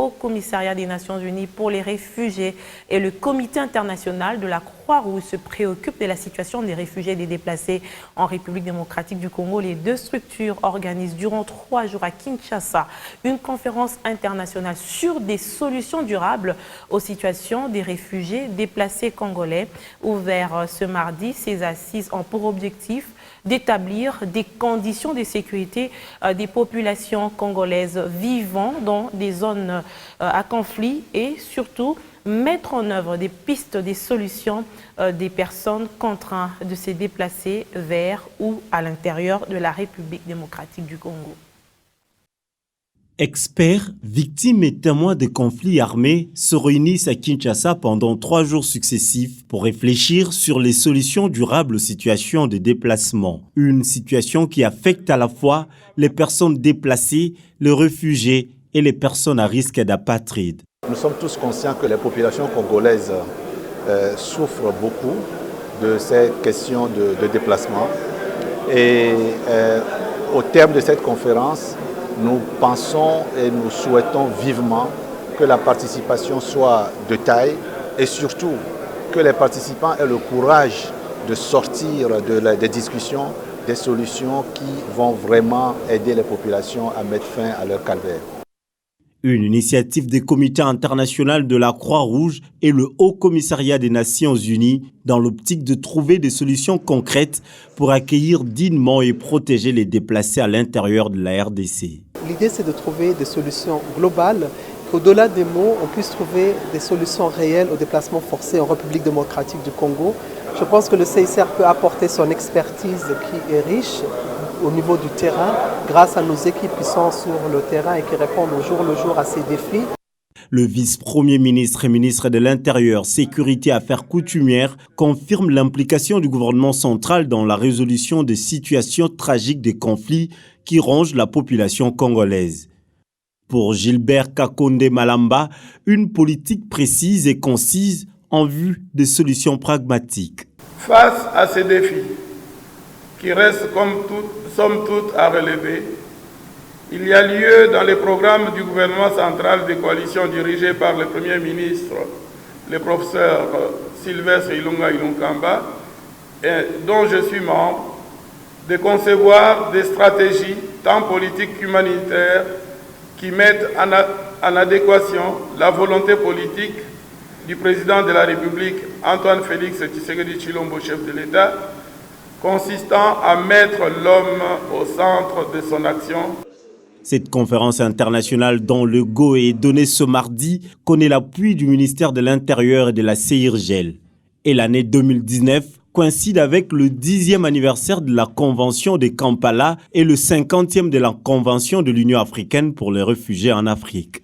Haut Commissariat des Nations Unies pour les réfugiés et le Comité international de la Croix-Rouge se préoccupent de la situation des réfugiés et des déplacés en République démocratique du Congo. Les deux structures organisent durant 3 jours à Kinshasa une conférence internationale sur des solutions durables aux situations des réfugiés déplacés congolais. Ouvert ce mardi, ces assises ont pour objectif d'établir des conditions de sécurité des populations congolaises vivant dans des zones à conflit et surtout mettre en œuvre des pistes, des solutions des personnes contraintes de se déplacer vers ou à l'intérieur de la République démocratique du Congo. Experts, victimes et témoins de conflits armés se réunissent à Kinshasa pendant 3 jours successifs pour réfléchir sur les solutions durables aux situations de déplacement. Une situation qui affecte à la fois les personnes déplacées, les réfugiés et les personnes à risque d'apatride. Nous sommes tous conscients que les populations congolaises souffrent beaucoup de ces questions de déplacement. Et au terme de cette conférence, nous pensons et nous souhaitons vivement que la participation soit de taille et surtout que les participants aient le courage de sortir des discussions, des solutions qui vont vraiment aider les populations à mettre fin à leur calvaire. Une initiative des comités internationaux de la Croix-Rouge et le Haut Commissariat des Nations Unies dans l'optique de trouver des solutions concrètes pour accueillir dignement et protéger les déplacés à l'intérieur de la RDC. L'idée, c'est de trouver des solutions globales, qu'au-delà des mots, on puisse trouver des solutions réelles au déplacement forcé en République démocratique du Congo. Je pense que le CICR peut apporter son expertise qui est riche au niveau du terrain, grâce à nos équipes qui sont sur le terrain et qui répondent au jour le jour à ces défis. Le vice-premier ministre et ministre de l'Intérieur, Sécurité et Affaires coutumières confirme l'implication du gouvernement central dans la résolution des situations tragiques des conflits qui rongent la population congolaise. Pour Gilbert Kakonde Malamba, une politique précise et concise en vue des solutions pragmatiques. Face à ces défis, qui restent somme toute à relever, il y a lieu dans les programmes du gouvernement central des coalitions dirigées par le Premier ministre, le professeur Sylvestre Ilunga Ilunkamba, dont je suis membre, de concevoir des stratégies tant politiques qu'humanitaires qui mettent en adéquation la volonté politique du président de la République, Antoine Félix Tshisekedi Tshilombo, chef de l'État, consistant à mettre l'homme au centre de son action. Cette conférence internationale dont le go est donné ce mardi connaît l'appui du ministère de l'Intérieur et de la CIRGL. Et l'année 2019 coïncide avec le 10e anniversaire de la Convention de Kampala et le 50e de la Convention de l'Union africaine pour les réfugiés en Afrique.